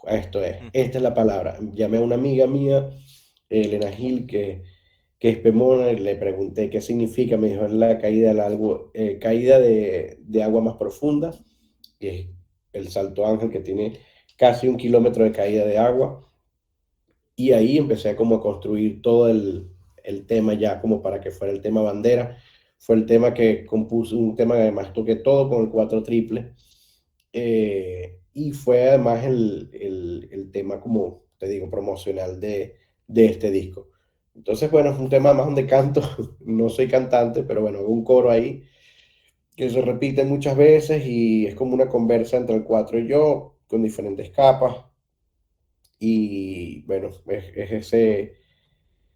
B: Esto es, esta es la palabra. Llamé a una amiga mía, Elena Gil, que es Pemona, y le pregunté qué significa. Me dijo, es la caída, caída de agua más profunda, que es el Salto Ángel, que tiene casi 1 kilómetro de caída de agua. Y ahí empecé como a construir todo el tema ya como para que fuera el tema bandera. Fue el tema que compuse, un tema que además toqué todo con el cuatro triple. Y fue además el tema, como te digo, promocional de este disco. Entonces, bueno, es un tema más donde canto, no soy cantante, pero bueno, un coro ahí que se repite muchas veces y es como una conversa entre el cuatro y yo, con diferentes capas. Y bueno, es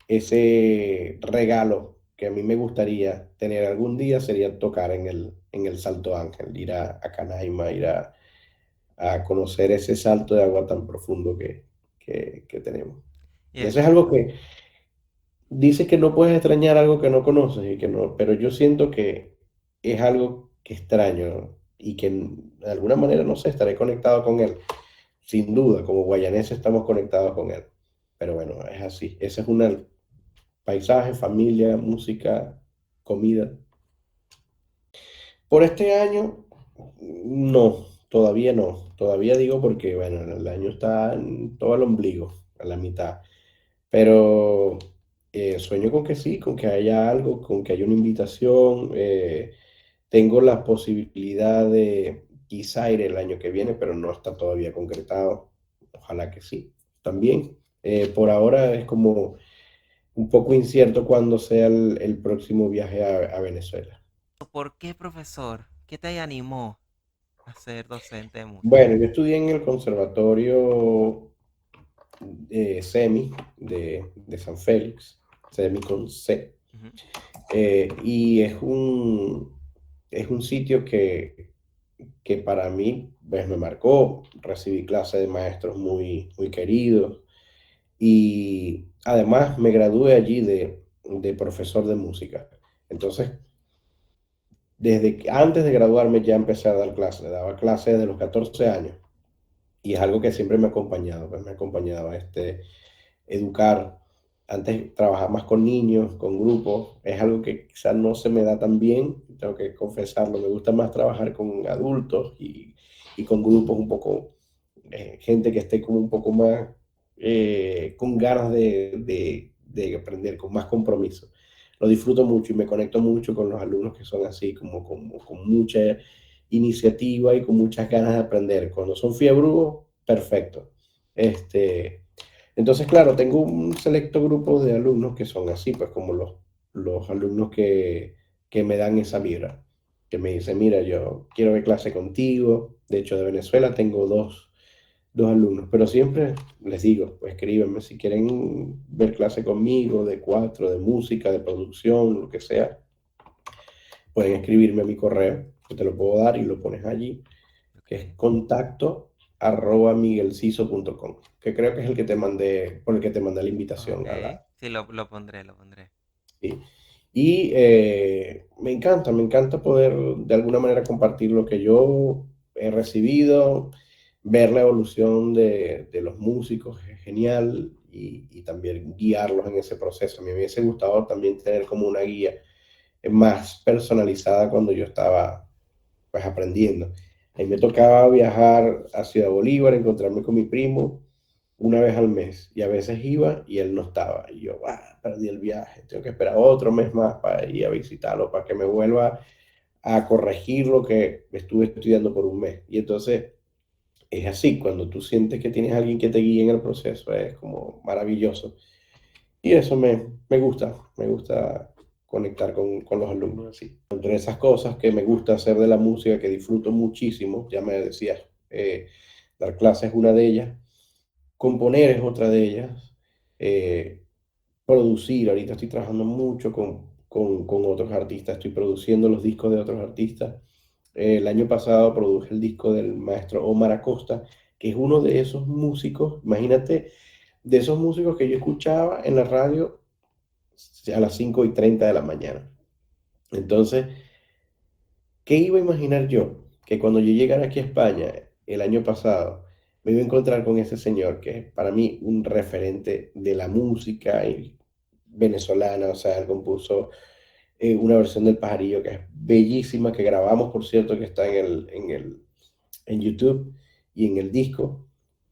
B: ese regalo que a mí me gustaría tener algún día sería tocar en el Salto Ángel, ir a Canaima, ir a conocer ese salto de agua tan profundo que tenemos.
A: Y
B: Y eso es algo que dice que no puedes extrañar algo que no conoces y que no, pero yo siento que es algo que extraño y que de alguna manera, no sé, estaré conectado con él. Sin duda, como guayaneses estamos conectados con él. Pero bueno, es así. Ese es un paisaje, familia, música, comida. Por este año, no, todavía no. Todavía digo porque, bueno, el año está en todo el ombligo, a la mitad. Pero sueño con que sí, con que haya algo, con que haya una invitación. Tengo la posibilidad de quizá ir el año que viene, pero no está todavía concretado. Ojalá que sí. También, por ahora es como un poco incierto cuándo sea el próximo viaje a Venezuela.
A: ¿por qué, profesor? ¿Qué te animó a ser docente de música?
B: Bueno, yo estudié en el Conservatorio SEMI de San Félix, SEMI con C,
A: Ujú.
B: y es un sitio que para mí pues, me marcó. Recibí clases de maestros muy, muy queridos y además me gradué allí de profesor de música. Entonces, desde que antes de graduarme ya empecé a dar clases, daba clases de los 14 años y es algo que siempre me ha acompañado, pues me ha acompañado educar. Antes trabajaba más con niños, con grupos, es algo que quizás no se me da tan bien, tengo que confesarlo, me gusta más trabajar con adultos y con grupos un poco, gente que esté como un poco más con ganas de aprender, con más compromiso. Lo disfruto mucho y me conecto mucho con los alumnos que son así, como con mucha iniciativa y con muchas ganas de aprender. Cuando son fiebrudos, perfecto. Este, entonces, claro, tengo un selecto grupo de alumnos que son así, pues como los alumnos que me dan esa vibra, que me dicen, mira, yo quiero ver clase contigo. De hecho, de Venezuela tengo dos alumnos, pero siempre les digo, pues escríbenme si quieren ver clase conmigo, de cuatro, de música, de producción, lo que sea, pueden escribirme a mi correo, que te lo puedo dar y lo pones allí, que es
A: Ok,
B: contacto@miguelciso.com, que creo que es el que te mandé, por el que te mandé la invitación a
A: ok.
B: la...
A: Sí, lo pondré, lo pondré.
B: Sí. Y me encanta poder de alguna manera compartir lo que yo he recibido, ver la evolución de los músicos, es genial, y también guiarlos en ese proceso. A mí me hubiese gustado también tener como una guía más personalizada cuando yo estaba pues aprendiendo. A mí me tocaba viajar a Ciudad Bolívar, encontrarme con mi primo una vez al mes y a veces iba y él no estaba y yo, perdí el viaje, tengo que esperar otro mes más para ir a visitarlo, para que me vuelva a corregir lo que estuve estudiando por un mes. Y entonces es así, cuando tú sientes que tienes a alguien que te guíe en el proceso, es como maravilloso. Y eso me gusta conectar con los alumnos así. Entre esas cosas que me gusta hacer de la música, que disfruto muchísimo, ya me decías, dar clases es una de ellas, componer es otra de ellas, eh, producir, ahorita estoy trabajando mucho con otros artistas, estoy produciendo los discos de otros artistas. El año pasado produje el disco del maestro Omar Acosta, que es uno de esos músicos, imagínate, de esos músicos que yo escuchaba en la radio a las 5:30 de la mañana. Entonces, ¿qué iba a imaginar yo? Que cuando yo llegara aquí a España el año pasado, me iba a encontrar con ese señor que es para mí un referente de la música venezolana. O sea, él compuso una versión del Pajarillo que es bellísima, que grabamos, por cierto, que está en YouTube y en el disco.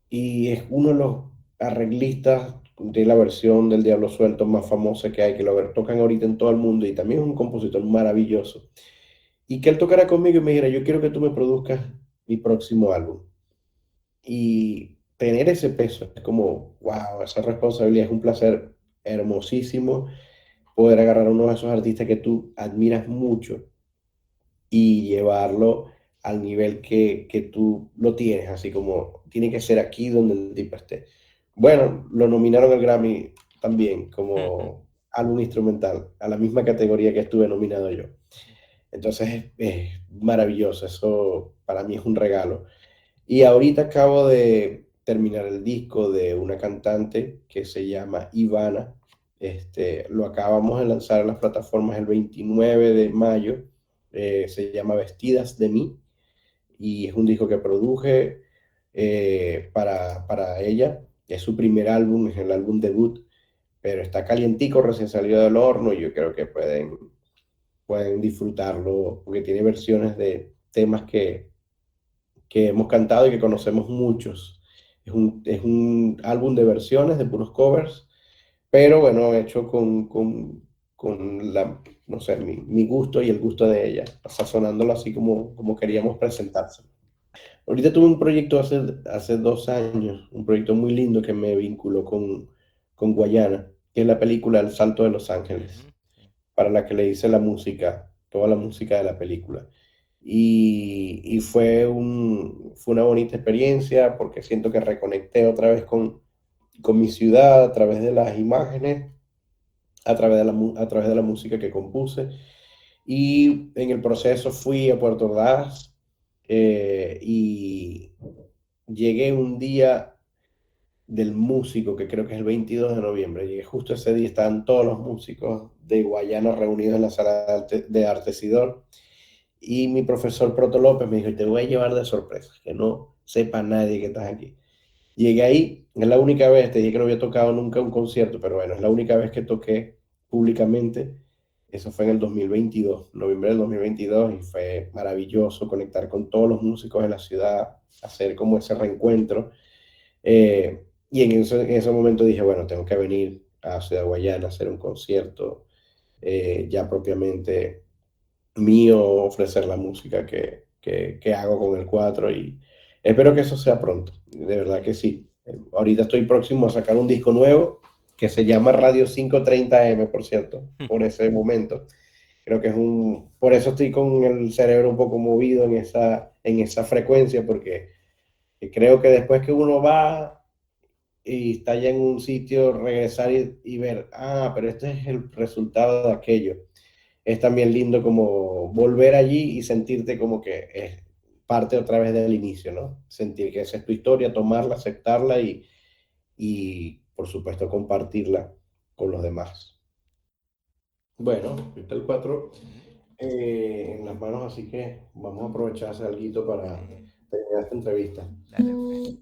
B: Y es uno de los arreglistas de la versión del Diablo Suelto más famosa que hay, que lo tocan ahorita en todo el mundo, y también es un compositor maravilloso. Y que él tocara conmigo y me dijera, yo quiero que tú me produzcas mi próximo álbum. Y tener ese peso es como, wow, esa responsabilidad es un placer hermosísimo, poder agarrar a uno de esos artistas que tú admiras mucho y llevarlo al nivel que tú lo tienes, así como tiene que ser aquí donde el tipo esté. Bueno, lo nominaron al Grammy también como álbum instrumental, a la misma categoría que estuve nominado yo. Entonces es maravilloso, eso para mí es un regalo. Y ahorita acabo de terminar el disco de una cantante que se llama Ivana. Lo acabamos de lanzar en las plataformas el 29 de mayo. Se llama Vestidas de mí y es un disco que produje para ella. Es su primer álbum, es el álbum debut, pero está calientico, recién salido del horno, y yo creo que pueden disfrutarlo porque tiene versiones de temas que hemos cantado y que conocemos muchos. Es un álbum de versiones, de puros covers, pero bueno, hecho con no sé, mi gusto y el gusto de ella, sazonándolo así como queríamos presentarse. Ahorita tuve un proyecto hace 2 años, un proyecto muy lindo que me vinculó con Guayana, que es la película El Salto de los Ángeles,
A: Ujú, sí.
B: para la que le hice la música, toda la música de la película. Y fue una bonita experiencia porque siento que reconecté otra vez con mi ciudad a través de las imágenes, a través de la música que compuse. Y en el proceso fui a Puerto Ordaz, y llegué un día del músico, que creo que es el 22 de noviembre. Llegué justo ese día, estaban todos los músicos de Guayana reunidos en la sala de arte Sidor. Y mi profesor Proto López me dijo, te voy a llevar de sorpresa, que no sepa nadie que estás aquí. Llegué ahí, es la única vez, te dije que no había tocado nunca un concierto, pero bueno, es la única vez que toqué públicamente. Eso fue en el 2022, noviembre del 2022, y fue maravilloso conectar con todos los músicos de la ciudad, hacer como ese reencuentro. Y en ese momento dije, bueno, tengo que venir a Ciudad Guayana a hacer un concierto ya propiamente mío, ofrecer la música que hago con el 4 y espero que eso sea pronto, de verdad que sí. Ahorita estoy próximo a sacar un disco nuevo que se llama Radio 530M, por cierto, por ese momento. Creo que es por eso estoy con el cerebro un poco movido en esa frecuencia, porque creo que después que uno va y está ya en un sitio, regresar y ver, pero este es el resultado de aquello. Es también lindo como volver allí y sentirte como que es parte otra vez del inicio, ¿no? Sentir que esa es tu historia, tomarla, aceptarla y por supuesto compartirla con los demás. Bueno, está el 4
A: Ujú.
B: en las manos, así que vamos a aprovechar ese alguito para
A: Sí,
B: terminar esta entrevista.
A: dale pues.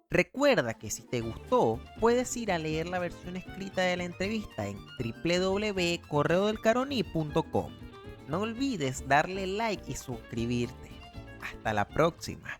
A: Recuerda que si te gustó, puedes ir a leer la versión escrita de la entrevista en www.correodelcaroni.com. No olvides darle like y suscribirte. Hasta la próxima.